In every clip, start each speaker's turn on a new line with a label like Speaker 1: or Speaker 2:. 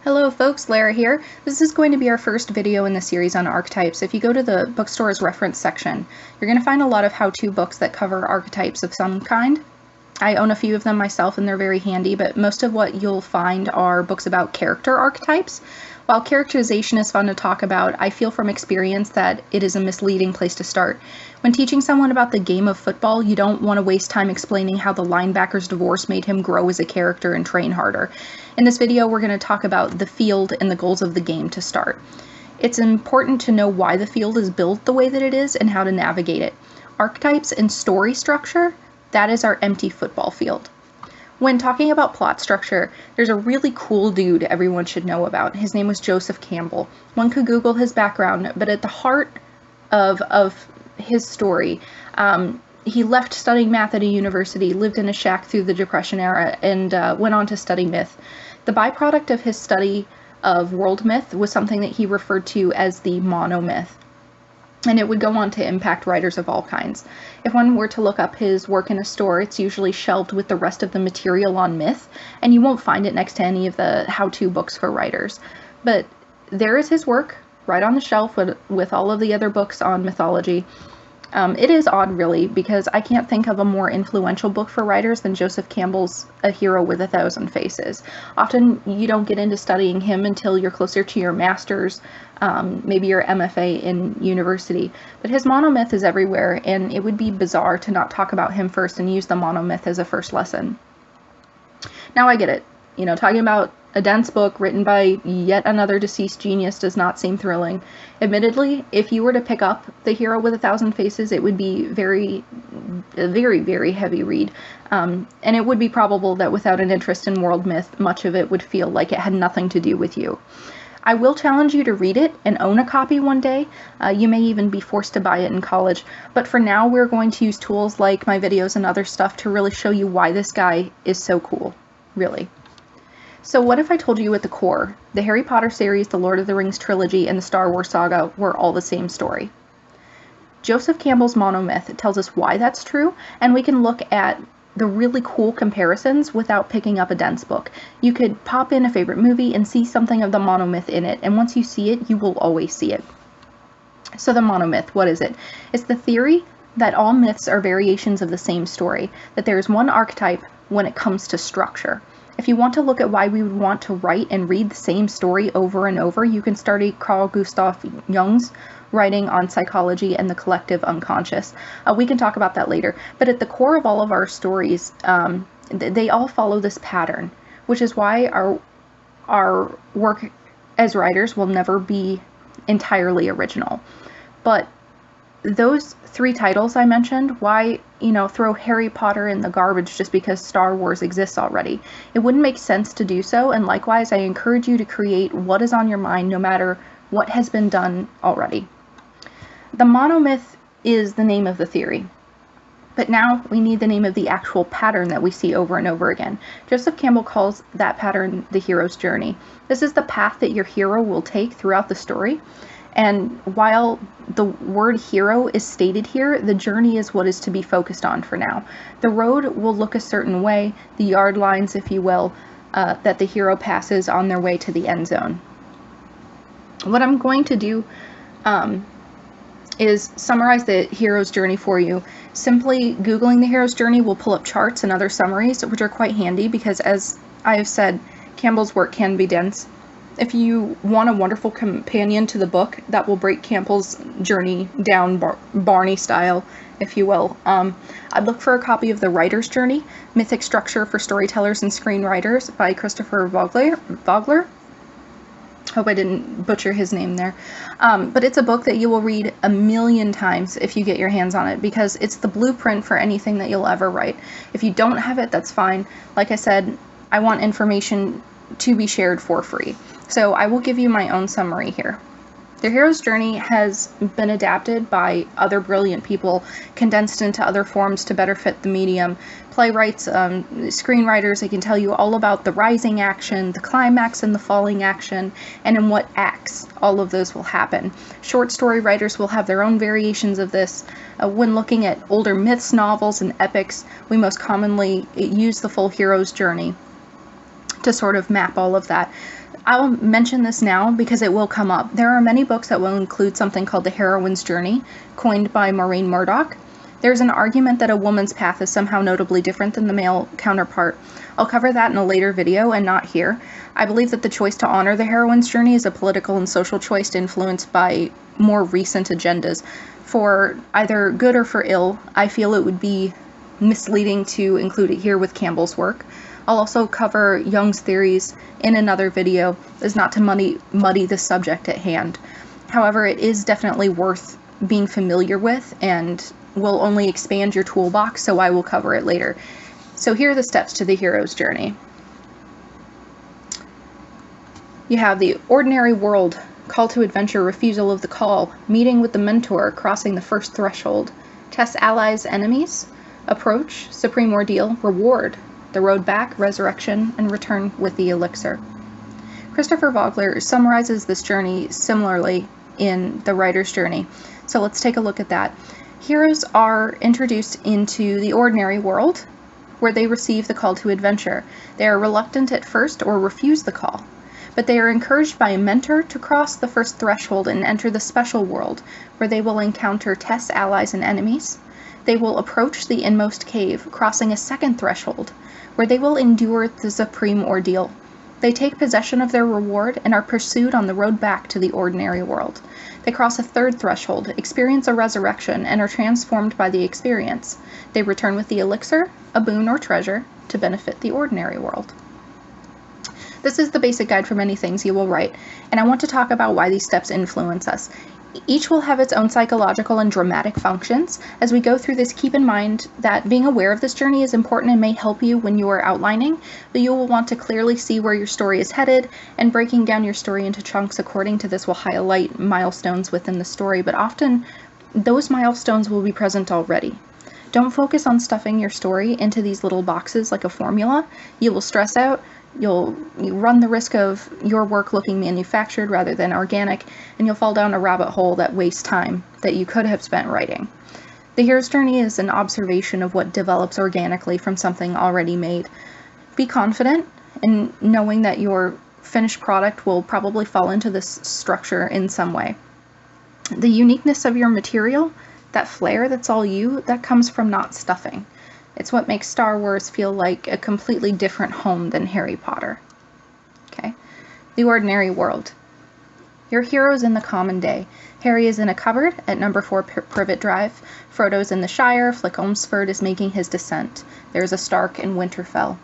Speaker 1: Hello folks, Lara here. This is going to be our first video in the series on archetypes. If you go to the bookstore's reference section, you're going to find a lot of how-to books that cover archetypes of some kind. I own a few of them myself and they're very handy, but most of what you'll find are books about character archetypes. While characterization is fun to talk about, I feel from experience that it is a misleading place to start. When teaching someone about the game of football, you don't want to waste time explaining how the linebacker's divorce made him grow as a character and train harder. In this video, we're going to talk about the field and the goals of the game to start. It's important to know why the field is built the way that it is and how to navigate it. Archetypes and story structure, that is our empty football field. When talking about plot structure, there's a really cool dude everyone should know about. His name was Joseph Campbell. One could Google his background, but at the heart of his story, he left studying math at a university, lived in a shack through the Depression era, and went on to study myth. The byproduct of his study of world myth was something that he referred to as the monomyth, and it would go on to impact writers of all kinds. If one were to look up his work in a store, it's usually shelved with the rest of the material on myth, and you won't find it next to any of the how-to books for writers. But there is his work, right on the shelf with all of the other books on mythology. It is odd, really, because I can't think of a more influential book for writers than Joseph Campbell's A Hero with a Thousand Faces. Often you don't get into studying him until you're closer to your master's, maybe your MFA in university. But his monomyth is everywhere, and it would be bizarre to not talk about him first and use the monomyth as a first lesson. Now I get it. You know, talking about a dense book written by yet another deceased genius does not seem thrilling. Admittedly, if you were to pick up The Hero with a Thousand Faces, it would be a very, very heavy read. And it would be probable that without an interest in world myth, much of it would feel like it had nothing to do with you. I will challenge you to read it and own a copy one day. You may even be forced to buy it in college. But for now, we're going to use tools like my videos and other stuff to really show you why this guy is so cool. Really. So what if I told you at the core, the Harry Potter series, the Lord of the Rings trilogy, and the Star Wars saga were all the same story? Joseph Campbell's monomyth tells us why that's true, and we can look at the really cool comparisons without picking up a dense book. You could pop in a favorite movie and see something of the monomyth in it, and once you see it, you will always see it. So the monomyth, what is it? It's the theory that all myths are variations of the same story, that there is one archetype when it comes to structure. If you want to look at why we would want to write and read the same story over and over, you can study Carl Gustav Jung's writing on psychology and the collective unconscious. We can talk about that later. But at the core of all of our stories, they all follow this pattern, which is why our work as writers will never be entirely original. But those three titles I mentioned, why, throw Harry Potter in the garbage just because Star Wars exists already? It wouldn't make sense to do so, and likewise, I encourage you to create what is on your mind no matter what has been done already. The monomyth is the name of the theory, but now we need the name of the actual pattern that we see over and over again. Joseph Campbell calls that pattern the hero's journey. This is the path that your hero will take throughout the story. And while the word hero is stated here, the journey is what is to be focused on for now. The road will look a certain way, the yard lines, if you will, that the hero passes on their way to the end zone. What I'm going to do is summarize the hero's journey for you. Simply Googling the hero's journey will pull up charts and other summaries, which are quite handy because, as I have said, Campbell's work can be dense. If you want a wonderful companion to the book that will break Campbell's journey down Barney style, if you will, I'd look for a copy of The Writer's Journey, Mythic Structure for Storytellers and Screenwriters by Christopher Vogler. Hope I didn't butcher his name there. But it's a book that you will read a million times if you get your hands on it, because it's the blueprint for anything that you'll ever write. If you don't have it, that's fine. Like I said, I want information to be shared for free. So I will give you my own summary here. The hero's journey has been adapted by other brilliant people, condensed into other forms to better fit the medium. Playwrights, screenwriters, they can tell you all about the rising action, the climax and the falling action, and in what acts all of those will happen. Short story writers will have their own variations of this. When looking at older myths, novels, and epics, we most commonly use the full hero's journey to sort of map all of that. I'll mention this now because it will come up. There are many books that will include something called the heroine's journey, coined by Maureen Murdoch. There's an argument that a woman's path is somehow notably different than the male counterpart. I'll cover that in a later video and not here. I believe that the choice to honor the heroine's journey is a political and social choice influenced by more recent agendas. For either good or for ill, I feel it would be misleading to include it here with Campbell's work. I'll also cover Jung's theories in another video, as not to muddy the subject at hand. However, it is definitely worth being familiar with and will only expand your toolbox, so I will cover it later. So here are the steps to the hero's journey. You have the ordinary world, call to adventure, refusal of the call, meeting with the mentor, crossing the first threshold, test allies, enemies, approach, supreme ordeal, reward, the road back, resurrection, and return with the elixir. Christopher Vogler summarizes this journey similarly in The Writer's Journey. So let's take a look at that. Heroes are introduced into the ordinary world, where they receive the call to adventure. They are reluctant at first or refuse the call, but they are encouraged by a mentor to cross the first threshold and enter the special world, where they will encounter tests, allies, and enemies. They will approach the inmost cave, crossing a second threshold, where they will endure the supreme ordeal. They take possession of their reward and are pursued on the road back to the ordinary world. They cross a third threshold, experience a resurrection, and are transformed by the experience. They return with the elixir, a boon or treasure, to benefit the ordinary world. This is the basic guide for many things you will write, and I want to talk about why these steps influence us. Each will have its own psychological and dramatic functions. As we go through this, keep in mind that being aware of this journey is important and may help you when you are outlining, but you will want to clearly see where your story is headed, and breaking down your story into chunks according to this will highlight milestones within the story, but often those milestones will be present already. Don't focus on stuffing your story into these little boxes like a formula. You will stress out. You run the risk of your work looking manufactured rather than organic, and you'll fall down a rabbit hole that wastes time that you could have spent writing. The hero's journey is an observation of what develops organically from something already made. Be confident in knowing that your finished product will probably fall into this structure in some way. The uniqueness of your material, that flair that's all you, that comes from not stuffing. It's what makes Star Wars feel like a completely different home than Harry Potter. Okay. The ordinary world. Your hero's in the common day. Harry is in a cupboard at number 4 Privet Drive. Frodo's in the Shire. Flick Olmsford is making his descent. There's a Stark in Winterfell.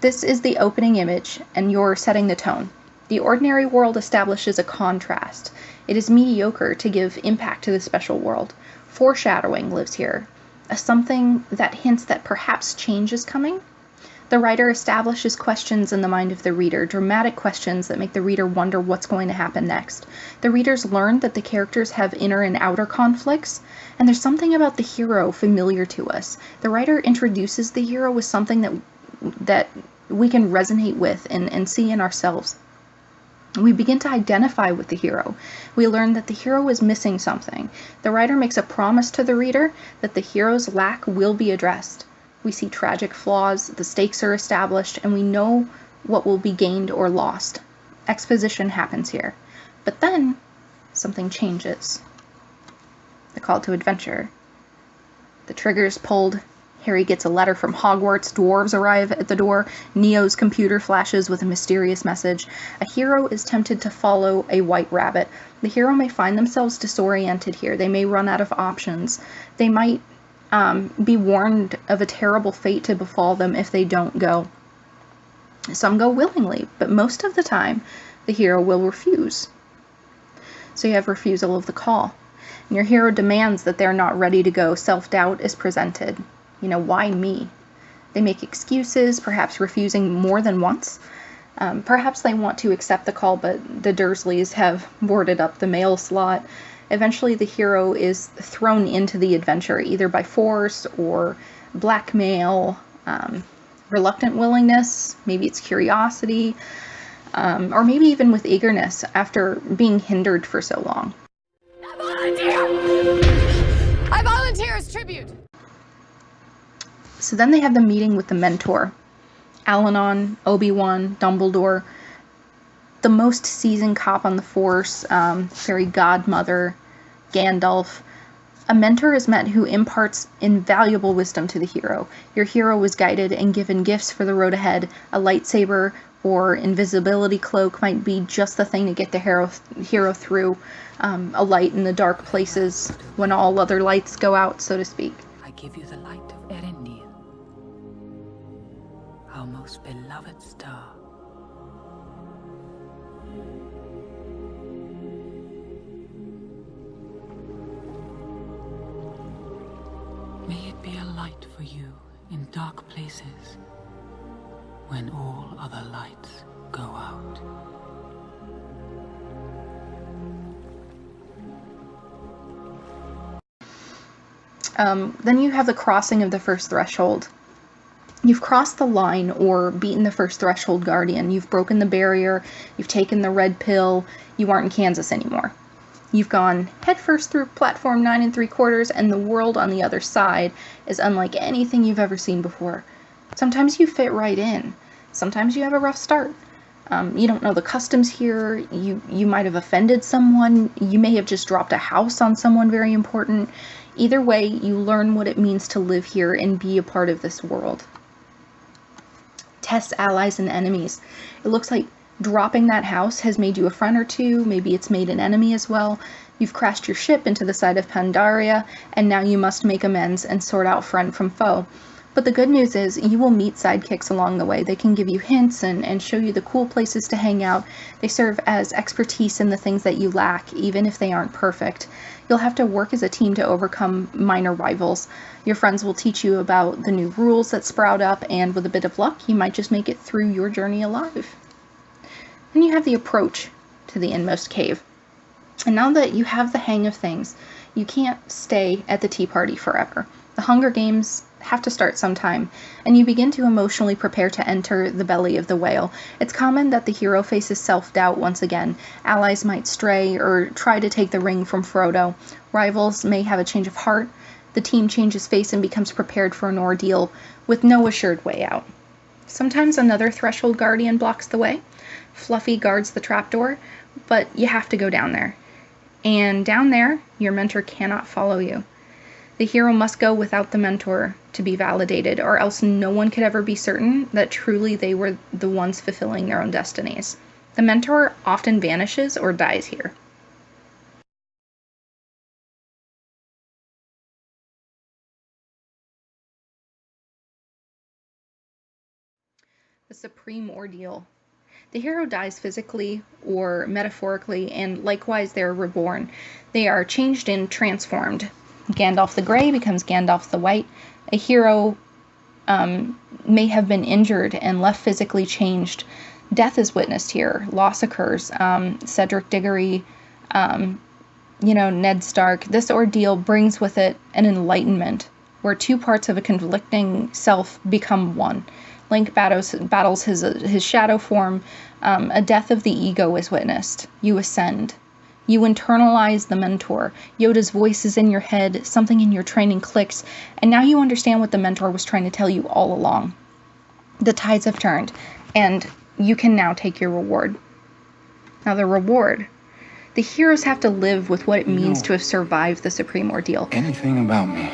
Speaker 1: This is the opening image, and you're setting the tone. The ordinary world establishes a contrast. It is mediocre to give impact to the special world. Foreshadowing lives here. Something that hints that perhaps change is coming. The writer establishes questions in the mind of the reader, dramatic questions that make the reader wonder what's going to happen next. The readers learn that the characters have inner and outer conflicts, and there's something about the hero familiar to us. The writer introduces the hero with something that we can resonate with and see in ourselves. We begin to identify with the hero. We learn that the hero is missing something. The writer makes a promise to the reader that the hero's lack will be addressed. We see tragic flaws, the stakes are established, and we know what will be gained or lost. Exposition happens here. But then, something changes. The call to adventure. The trigger's pulled. Harry gets a letter from Hogwarts, dwarves arrive at the door, Neo's computer flashes with a mysterious message. A hero is tempted to follow a white rabbit. The hero may find themselves disoriented here. They may run out of options. They might be warned of a terrible fate to befall them if they don't go. Some go willingly, but most of the time, the hero will refuse. So you have refusal of the call. And your hero demands that they're not ready to go. Self-doubt is presented. Why me? They make excuses, perhaps refusing more than once. Perhaps they want to accept the call, but the Dursleys have boarded up the mail slot. Eventually, the hero is thrown into the adventure, either by force or blackmail, reluctant willingness, maybe it's curiosity, or maybe even with eagerness after being hindered for so long.
Speaker 2: I volunteer as tribute!
Speaker 1: So then they have the meeting with the mentor. Al-Anon, Obi-Wan, Dumbledore, the most seasoned cop on the Force, fairy godmother, Gandalf. A mentor is met who imparts invaluable wisdom to the hero. Your hero was guided and given gifts for the road ahead. A lightsaber or invisibility cloak might be just the thing to get the hero through a light in the dark places when all other lights go out, so to speak.
Speaker 2: I give you the light of Erendir, our most beloved star. May it be a light for you in dark places when all other lights go out.
Speaker 1: Then you have the crossing of the first threshold. You've crossed the line or beaten the first threshold guardian. You've broken the barrier. You've taken the red pill. You aren't in Kansas anymore. You've gone headfirst through platform 9 3/4, and the world on the other side is unlike anything you've ever seen before. Sometimes you fit right in. Sometimes you have a rough start. You don't know the customs here. You might have offended someone. You may have just dropped a house on someone very important. Either way, you learn what it means to live here and be a part of this world. Test allies and enemies. It looks like dropping that house has made you a friend or two. Maybe it's made an enemy as well. You've crashed your ship into the side of Pandaria, and now you must make amends and sort out friend from foe. But the good news is you will meet sidekicks along the way. They can give you hints and show you the cool places to hang out. They serve as expertise in the things that you lack, even if they aren't perfect. You'll have to work as a team to overcome minor rivals. Your friends will teach you about the new rules that sprout up, and with a bit of luck, you might just make it through your journey alive. Then you have the approach to the inmost cave. And now that you have the hang of things, you can't stay at the tea party forever. The Hunger Games have to start sometime, and you begin to emotionally prepare to enter the belly of the whale. It's common that the hero faces self-doubt once again. Allies might stray or try to take the ring from Frodo. Rivals may have a change of heart. The team changes face and becomes prepared for an ordeal with no assured way out. Sometimes another threshold guardian blocks the way. Fluffy guards the trapdoor, but you have to go down there. And down there, your mentor cannot follow you. The hero must go without the mentor to be validated, or else no one could ever be certain that truly they were the ones fulfilling their own destinies. The mentor often vanishes or dies here. The supreme ordeal. The hero dies physically or metaphorically, and likewise they are reborn. They are changed and transformed. Gandalf the Grey becomes Gandalf the White. A hero may have been injured and left physically changed. Death is witnessed here. Loss occurs. Cedric Diggory, Ned Stark. This ordeal brings with it an enlightenment, where two parts of a conflicting self become one. Link battles his shadow form. A death of the ego is witnessed. You ascend. You internalize the mentor. Yoda's voice is in your head, something in your training clicks, and now you understand what the mentor was trying to tell you all along. The tides have turned, and you can now take your reward. Now the reward. The heroes have to live with what it means to have survived the supreme ordeal.
Speaker 3: Anything about me?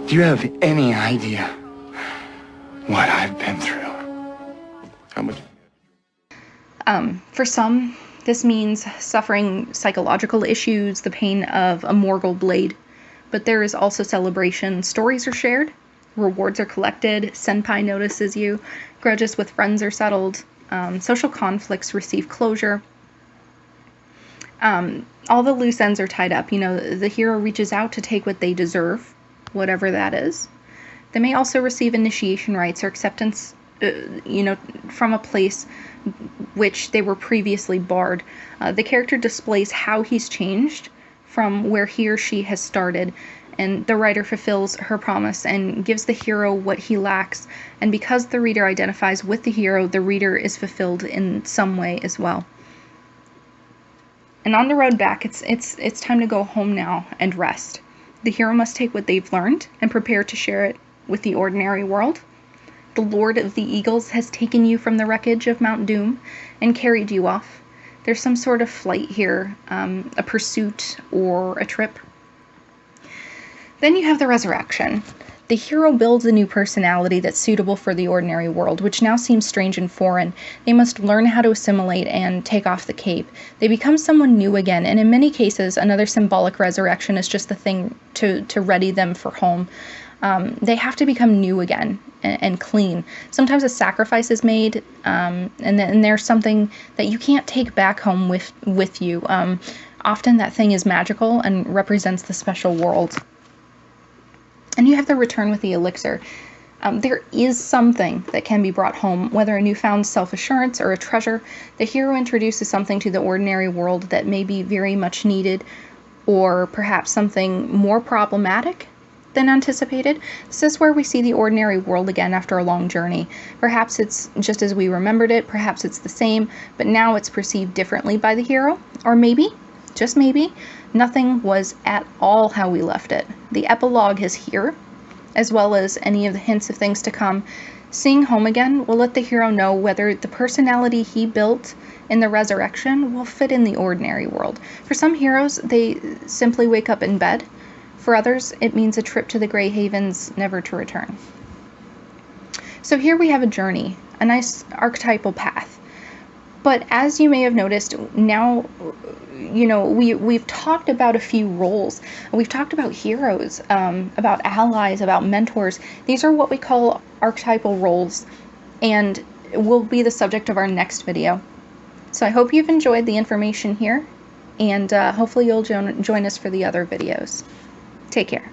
Speaker 3: Do you have any idea what I've been through? How much?
Speaker 1: For some, this means suffering psychological issues, the pain of a Morgul blade. But there is also celebration. Stories are shared, rewards are collected, senpai notices you, grudges with friends are settled, social conflicts receive closure. All the loose ends are tied up. The hero reaches out to take what they deserve, whatever that is. They may also receive initiation rites or acceptance, from a place which they were previously barred. The character displays how he's changed from where he or she has started, and the writer fulfills her promise and gives the hero what he lacks. And because the reader identifies with the hero, the reader is fulfilled in some way as well. And on the road back, it's time to go home now and rest. The hero must take what they've learned and prepare to share it with the ordinary world. The Lord of the Eagles has taken you from the wreckage of Mount Doom and carried you off. There's some sort of flight here, a pursuit or a trip. Then you have the resurrection. The hero builds a new personality that's suitable for the ordinary world, which now seems strange and foreign. They must learn how to assimilate and take off the cape. They become someone new again, and in many cases, another symbolic resurrection is just the thing to ready them for home. They have to become new again and clean. Sometimes a sacrifice is made, and there's something that you can't take back home with you. Often that thing is magical and represents the special world. And you have the return with the elixir. There is something that can be brought home, whether a newfound self-assurance or a treasure. The hero introduces something to the ordinary world that may be very much needed, or perhaps something more problematic than anticipated. This is where we see the ordinary world again after a long journey. Perhaps it's just as we remembered it, perhaps it's the same, but now it's perceived differently by the hero. Or maybe, just maybe, nothing was at all how we left it. The epilogue is here, as well as any of the hints of things to come. Seeing home again will let the hero know whether the personality he built in the resurrection will fit in the ordinary world. For some heroes, they simply wake up in bed. For others, it means a trip to the Grey Havens, never to return. So here we have a journey, a nice archetypal path. But as you may have noticed, now, we've talked about a few roles. We've talked about heroes, about allies, about mentors. These are what we call archetypal roles, and will be the subject of our next video. So I hope you've enjoyed the information here, and hopefully you'll join us for the other videos. Take care.